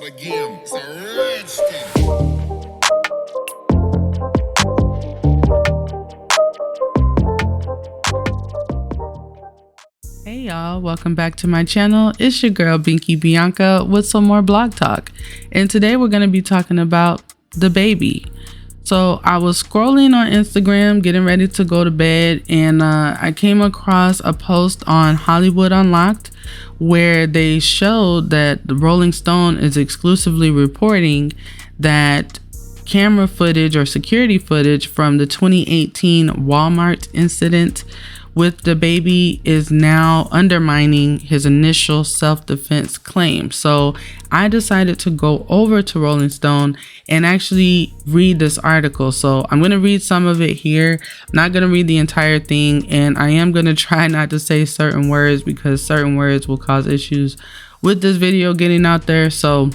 start again. It's a rich thing. Hey y'all, welcome back to my channel. It's your girl BinkiBianca with some more blog talk. And today we're going to be talking about DaBaby. So I was scrolling on Instagram getting ready to go to bed, and I came across a post on Hollywood Unlocked where they showed that the Rolling Stone is exclusively reporting that camera footage or security footage from the 2018 Walmart incident with DaBaby is now undermining his initial self-defense claim. So I decided to go over to Rolling Stone and actually read this article. So I'm going to read some of it here. I'm not going to read the entire thing, and I am going to try not to say certain words because certain words will cause issues with this video getting out there. So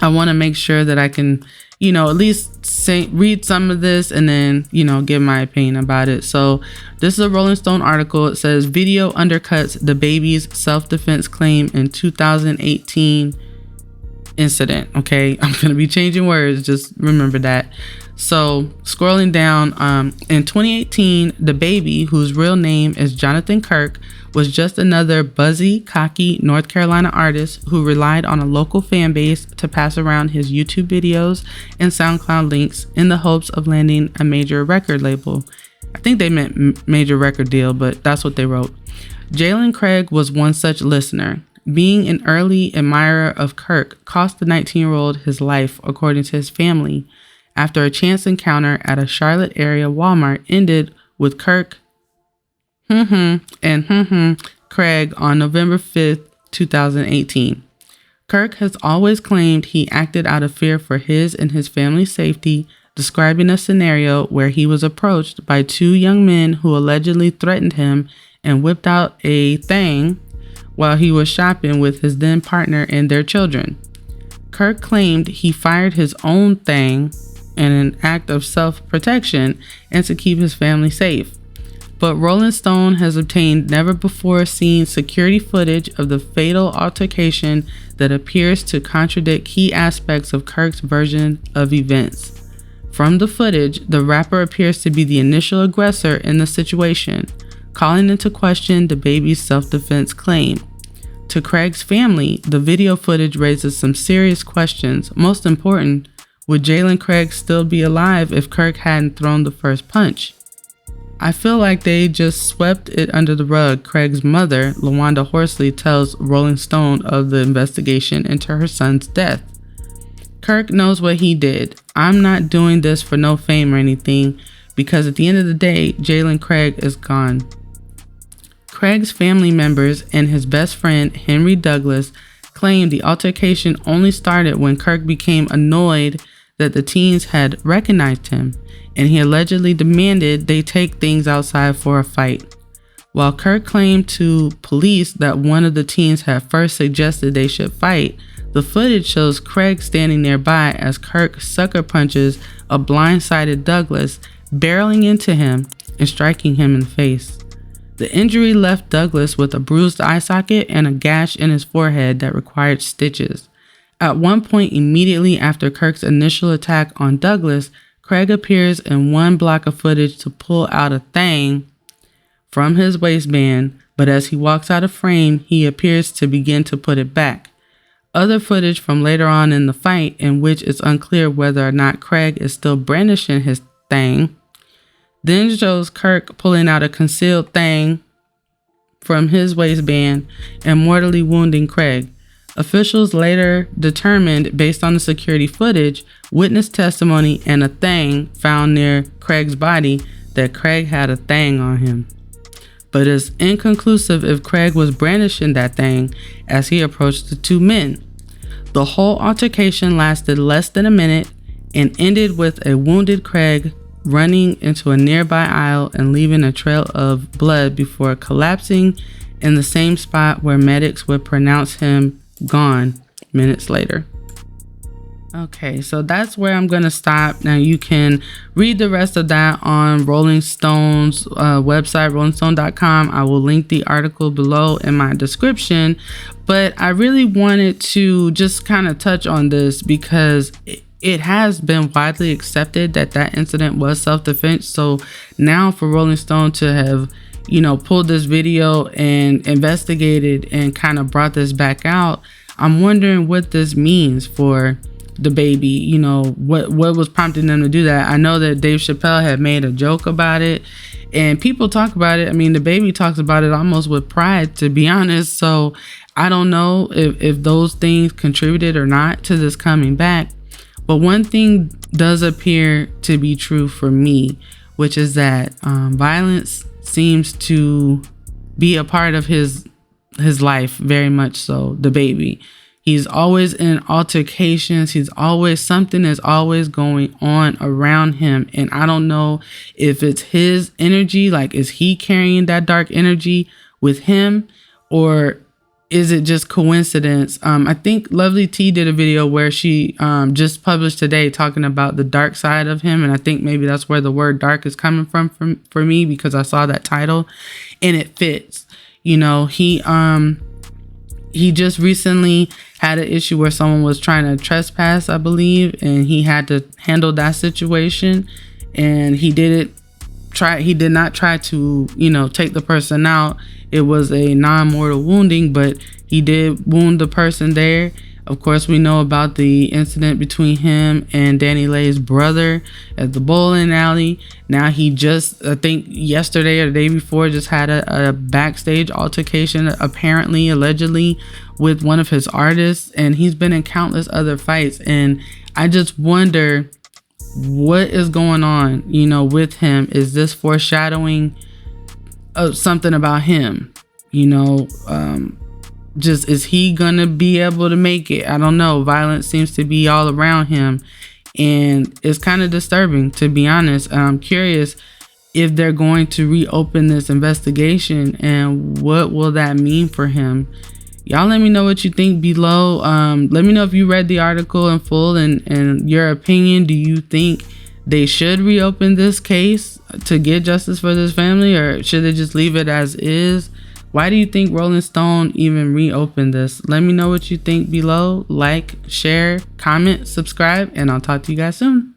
I want to make sure that I can, at least read some of this and then, give my opinion about it. So this is a Rolling Stone article. It says video undercuts DaBaby's self-defense claim in 2018 incident. Okay, I'm going to be changing words. Just remember that. So scrolling down, in 2018, DaBaby, whose real name is Jonathan Kirk, was just another buzzy, cocky North Carolina artist who relied on a local fan base to pass around his YouTube videos and SoundCloud links in the hopes of landing a major record label. I think they meant major record deal, but that's what they wrote. Jalen Craig was one such listener. Being an early admirer of Kirk cost the 19-year-old his life, according to his family, after a chance encounter at a Charlotte area Walmart ended with Kirk and Craig on November 5th, 2018. Kirk has always claimed he acted out of fear for his and his family's safety, describing a scenario where he was approached by two young men who allegedly threatened him and whipped out a thing while he was shopping with his then partner and their children. Kirk claimed he fired his own thing in an act of self-protection and to keep his family safe. But Rolling Stone has obtained never-before-seen security footage of the fatal altercation that appears to contradict key aspects of Kirk's version of events. From the footage, the rapper appears to be the initial aggressor in the situation, calling into question DaBaby's self-defense claim. To Craig's family, the video footage raises some serious questions. Most important, would Jalen Craig still be alive if Kirk hadn't thrown the first punch? I feel like they just swept it under the rug. Craig's mother, LaWanda Horsley, tells Rolling Stone of the investigation into her son's death. Kirk knows what he did. I'm not doing this for no fame or anything, because at the end of the day, Jalen Craig is gone. Craig's family members and his best friend, Henry Douglas, claimed the altercation only started when Kirk became annoyed that the teens had recognized him, and he allegedly demanded they take things outside for a fight. While Kirk claimed to police that one of the teens had first suggested they should fight, the footage shows Craig standing nearby as Kirk sucker punches a blindsided Douglas, barreling into him and striking him in the face. The injury left Douglas with a bruised eye socket and a gash in his forehead that required stitches. At one point immediately after Kirk's initial attack on Douglas, Craig appears in one block of footage to pull out a thing from his waistband, but as he walks out of frame, he appears to begin to put it back. Other footage from later on in the fight, in which it's unclear whether or not Craig is still brandishing his thing, then shows Kirk pulling out a concealed thing from his waistband and mortally wounding Craig. Officials later determined, based on the security footage, witness testimony, and a thing found near Craig's body, that Craig had a thing on him. But it's inconclusive if Craig was brandishing that thing as he approached the two men. The whole altercation lasted less than a minute and ended with a wounded Craig running into a nearby aisle and leaving a trail of blood before collapsing in the same spot where medics would pronounce him gone minutes later. Okay, so that's where I'm going to stop. Now you can read the rest of that on Rolling Stone's website, rollingstone.com. I will link the article below in my description. But I really wanted to just kind of touch on this because it has been widely accepted that that incident was self-defense. So now for Rolling Stone to have, pulled this video and investigated and kind of brought this back out, I'm wondering what this means for DaBaby. What was prompting them to do that. I know that Dave Chappelle had made a joke about it and people talk about it. I mean, DaBaby talks about it almost with pride, to be honest. So I don't know if those things contributed or not to this coming back. But one thing does appear to be true for me, which is that violence seems to be a part of his life, very much so. DaBaby, he's always in altercations. Something is always going on around him. And I don't know if it's his energy, like is he carrying that dark energy with him, or is it just coincidence? I think Lovely T did a video where she just published today talking about the dark side of him. And I think maybe that's where the word dark is coming from for me, because I saw that title and it fits. He just recently had an issue where someone was trying to trespass, I believe, and he had to handle that situation. And he did not try to, take the person out. It was a non-mortal wounding, but he did wound the person there. Of course, we know about the incident between him and Danny Lay's brother at the bowling alley. Now he just, I think yesterday or the day before, just had a backstage altercation, apparently, allegedly, with one of his artists. And he's been in countless other fights. And I just wonder what is going on, with him. Is this foreshadowing of something about him? Just, is he gonna be able to make it? I don't know. Violence seems to be all around him, and it's kind of disturbing, to be honest. I'm curious if they're going to reopen this investigation, and what will that mean for him. Y'all let me know what you think below. Let me know if you read the article in full and your opinion. Do you think they should reopen this case to get justice for this family, or should they just leave it as is? Why do you think Rolling Stone even reopened this? Let me know what you think below. Like, share, comment, subscribe, and I'll talk to you guys soon.